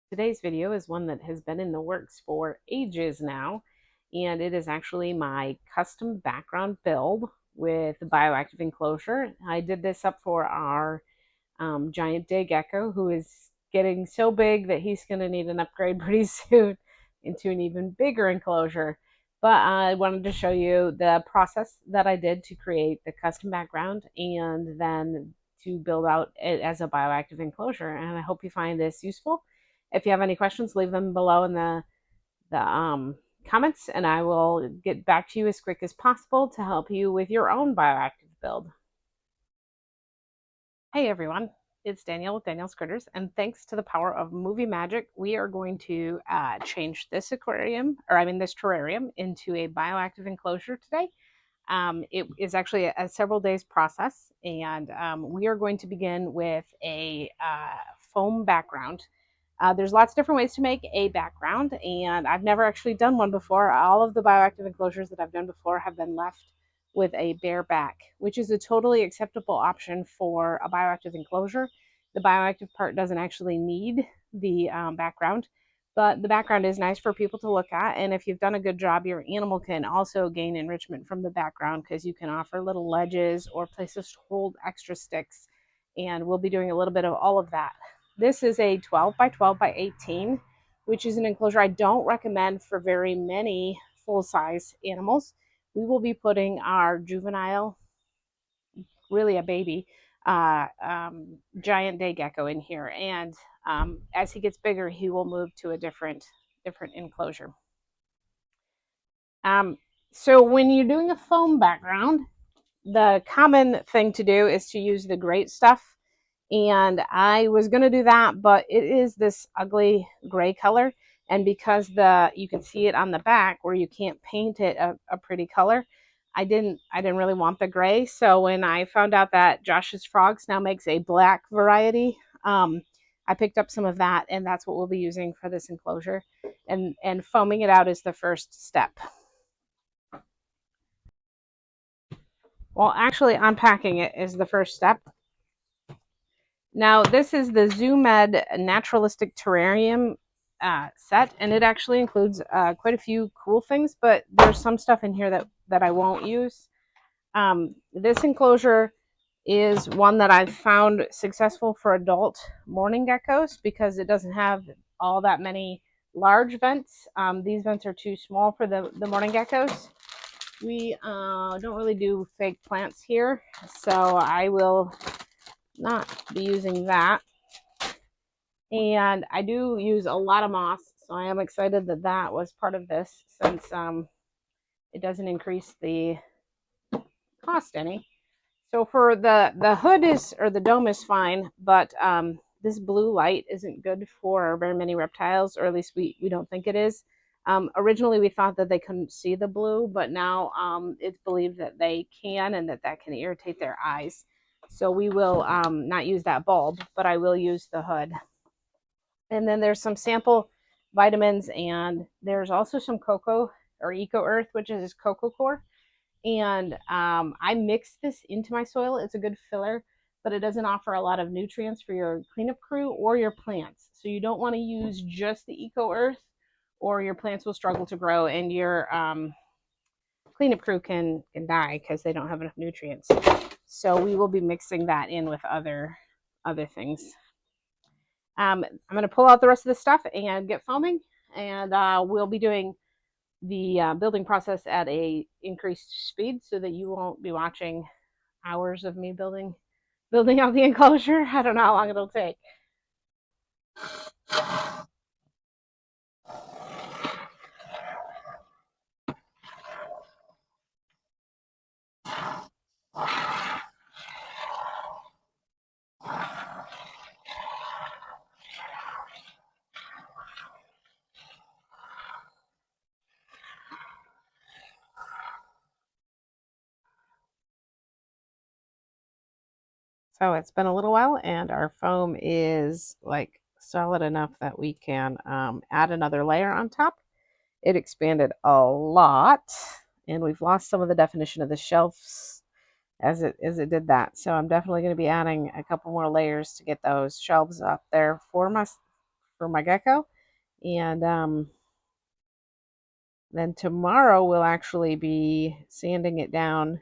Today's video is one that has been in the works for ages now, and it is actually my custom background build with the bioactive enclosure. I did this up for our giant day gecko, who is getting so big that he's going to need an upgrade pretty soon into an even bigger enclosure. But I wanted to show you the process that I did to create the custom background and then to build out it as a bioactive enclosure. And I hope you find this useful. If you have any questions, leave them below in the comments, and I will get back to you as quick as possible to help you with your own bioactive build. Hey everyone, it's Danielle with Danielle's Critters, and thanks to the power of movie magic, we are going to change this this terrarium into a bioactive enclosure today. It is actually a several days process, and we are going to begin with a foam background. There's lots of different ways to make a background, and I've never actually done one before. All of the bioactive enclosures that I've done before have been left with a bare back, which is a totally acceptable option for a bioactive enclosure. The bioactive part doesn't actually need the background, but the background is nice for people to look at. And if you've done a good job, your animal can also gain enrichment from the background because you can offer little ledges or places to hold extra sticks. And we'll be doing a little bit of all of that. This is a 12 by 12 by 18, which is an enclosure I don't recommend for very many full-size animals. We will be putting our juvenile, really a baby, giant day gecko in here. And as he gets bigger, he will move to a different enclosure. So when you're doing a foam background, the common thing to do is to use the great stuff. And I was going to do that, but it is this ugly gray color. And because you can see it on the back where you can't paint it a pretty color, I didn't really want the gray. So when I found out that Josh's Frogs now makes a black variety, I picked up some of that, and that's what we'll be using for this enclosure. And foaming it out is the first step. Well, actually unpacking it is the first step. Now, this is the ZooMed Naturalistic Terrarium set, and it actually includes quite a few cool things, but there's some stuff in here that I won't use. This enclosure is one that I've found successful for adult mourning geckos because it doesn't have all that many large vents. These vents are too small for the mourning geckos. We don't really do fake plants here, so I will not be using that. And I do use a lot of moss, so I am excited that that was part of this, since it doesn't increase the cost any. So for the hood or the dome is fine, but this blue light isn't good for very many reptiles, or at least we don't think it is. Originally we thought that they couldn't see the blue, but now it's believed that they can, and that can irritate their eyes. So we will not use that bulb, but I will use the hood. And then there's some sample vitamins, and there's also some cocoa or eco earth, which is cocoa core. And I mix this into my soil. It's a good filler, but it doesn't offer a lot of nutrients for your cleanup crew or your plants. So you don't want to use just the eco earth, or your plants will struggle to grow, and your cleanup crew can die because they don't have enough nutrients. So we will be mixing that in with other things. I'm going to pull out the rest of the stuff and get foaming, and we'll be doing the building process at a increased speed so that you won't be watching hours of me building out the enclosure. I don't know how long it'll take. So it's been a little while, and our foam is like solid enough that we can add another layer on top. It expanded a lot, and we've lost some of the definition of the shelves as it did that. So I'm definitely going to be adding a couple more layers to get those shelves up there for my gecko. And then tomorrow we'll actually be sanding it down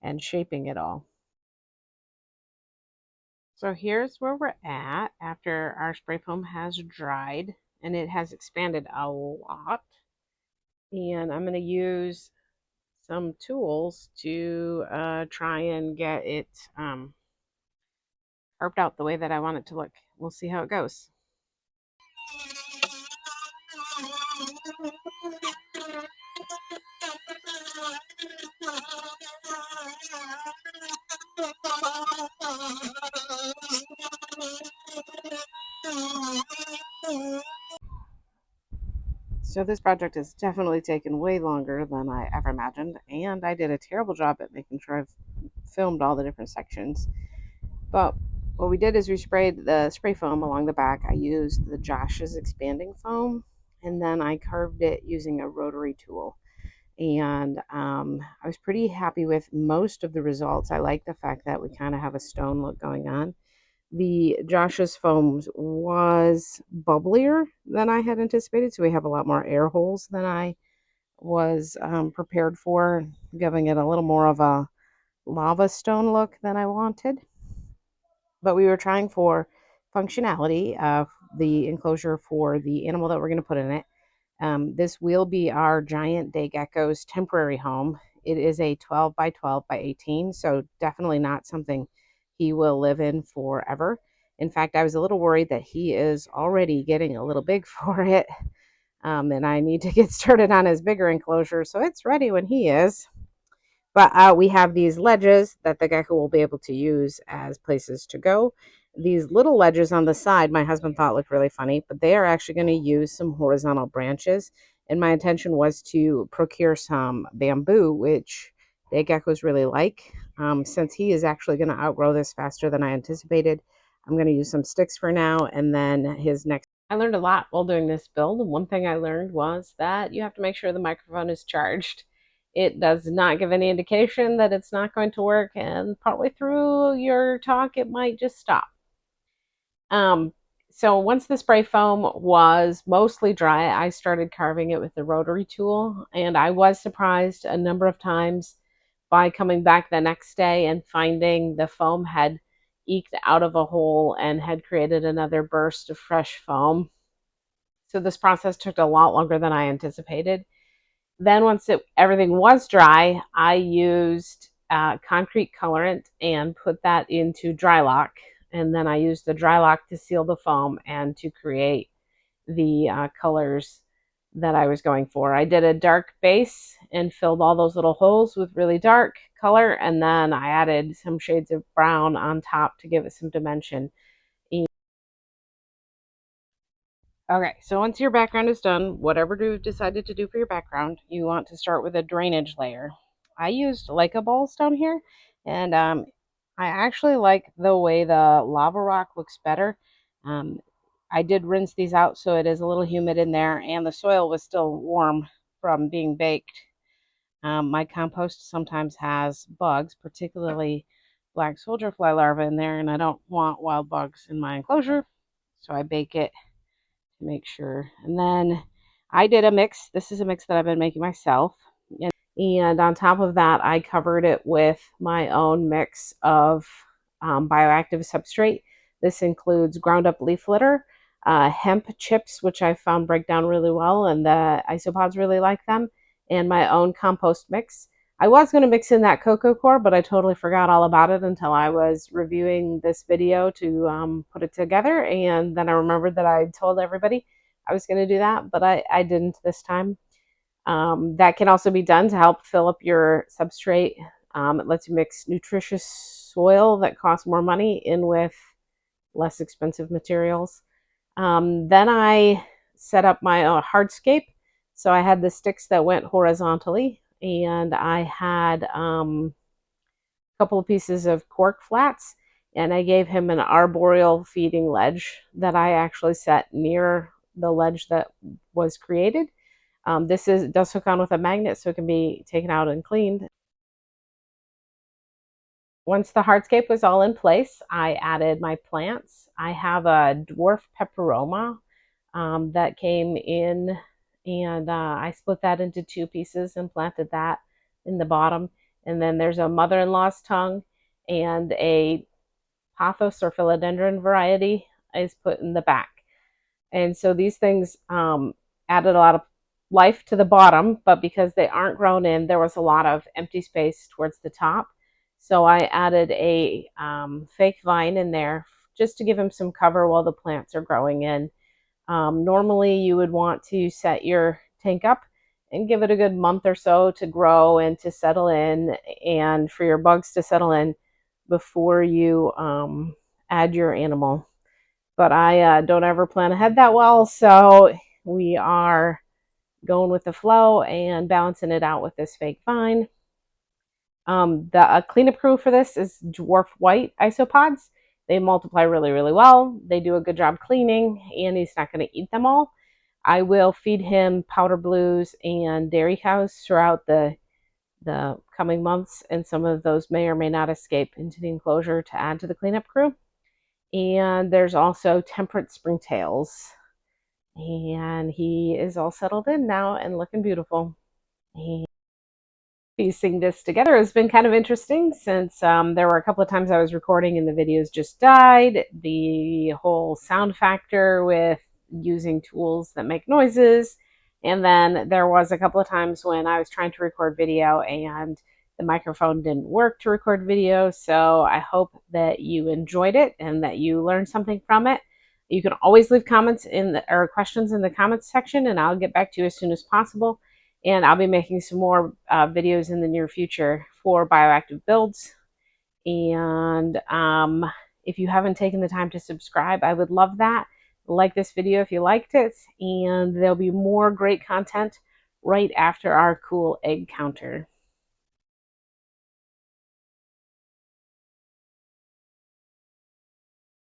and shaping it all. So here's where we're at after our spray foam has dried, and it has expanded a lot. And I'm going to use some tools to try and get it carved out the way that I want it to look. We'll see how it goes. So this project has definitely taken way longer than I ever imagined, and I did a terrible job at making sure I've filmed all the different sections. But what we did is we sprayed the spray foam along the back. I used the Josh's expanding foam, and then I carved it using a rotary tool. And I was pretty happy with most of the results. I like the fact that we kind of have a stone look going on. The Josh's foams was bubblier than I had anticipated, so we have a lot more air holes than I was prepared for, giving it a little more of a lava stone look than I wanted. But we were trying for functionality of the enclosure for the animal that we're going to put in it. This will be our giant day gecko's temporary home. It is a 12 by 12 by 18, so definitely not something he will live in forever. In fact, I was a little worried that he is already getting a little big for it, and I need to get started on his bigger enclosure so it's ready when he is. But we have these ledges that the gecko will be able to use as places to go. These little ledges on the side, my husband thought looked really funny, but they are actually going to use some horizontal branches. And my intention was to procure some bamboo, which the geckos really like. Since he is actually going to outgrow this faster than I anticipated, I'm going to use some sticks for now, and then his next. I learned a lot while doing this build, and one thing I learned was that you have to make sure the microphone is charged. It does not give any indication that it's not going to work, and partway through your talk, it might just stop. So once the spray foam was mostly dry, I started carving it with the rotary tool, and I was surprised a number of times by coming back the next day and finding the foam had eked out of a hole and had created another burst of fresh foam. So this process took a lot longer than I anticipated. Then once everything was dry, I used concrete colorant and put that into dry lock. And then I used the dry lock to seal the foam and to create the colors that I was going for. I did a dark base and filled all those little holes with really dark color. And then I added some shades of brown on top to give it some dimension. Okay, so once your background is done, whatever you've decided to do for your background, you want to start with a drainage layer. I used Leica balls down here, and I actually like the way the lava rock looks better. Um, I did rinse these out so it is a little humid in there, and the soil was still warm from being baked. My compost sometimes has bugs, particularly black soldier fly larvae in there, and I don't want wild bugs in my enclosure, so I bake it to make sure. And then I did a mix. This is a mix that I've been making myself. And on top of that, I covered it with my own mix of bioactive substrate. This includes ground up leaf litter, hemp chips, which I found break down really well, and the isopods really like them, and my own compost mix. I was going to mix in that cocoa core, but I totally forgot all about it until I was reviewing this video to put it together. And then I remembered that I told everybody I was going to do that, but I didn't this time. That can also be done to help fill up your substrate. It lets you mix nutritious soil that costs more money in with less expensive materials. Then I set up my hardscape. So I had the sticks that went horizontally, and I had a couple of pieces of cork flats, and I gave him an arboreal feeding ledge that I actually set near the ledge that was created. This does hook on with a magnet, so it can be taken out and cleaned. Once the hardscape was all in place, I added my plants. I have a dwarf peperoma that came in, and I split that into two pieces and planted that in the bottom. And then there's a mother-in-law's tongue and a pothos or philodendron variety is put in the back. And so these things added a lot of life to the bottom, but because they aren't grown in, there was a lot of empty space towards the top. So I added a fake vine in there just to give them some cover while the plants are growing in. Normally, you would want to set your tank up and give it a good month or so to grow and to settle in, and for your bugs to settle in before you add your animal. But I don't ever plan ahead that well, so we are going with the flow and balancing it out with this fake vine. The cleanup crew for this is dwarf white isopods. They multiply really, really well. They do a good job cleaning, and he's not going to eat them all. I will feed him powder blues and dairy cows throughout the coming months, and some of those may or may not escape into the enclosure to add to the cleanup crew. And there's also temperate springtails, and he is all settled in now and looking beautiful. And piecing this together has been kind of interesting, since there were a couple of times I was recording and the videos just died. The whole sound factor with using tools that make noises, and then there was a couple of times when I was trying to record video and the microphone didn't work to record video. So I hope that you enjoyed it and that you learned something from it. You can always leave comments or questions in the comments section, and I'll get back to you as soon as possible. And I'll be making some more videos in the near future for bioactive builds. And if you haven't taken the time to subscribe, I would love that. Like this video if you liked it, and there'll be more great content right after our cool egg counter.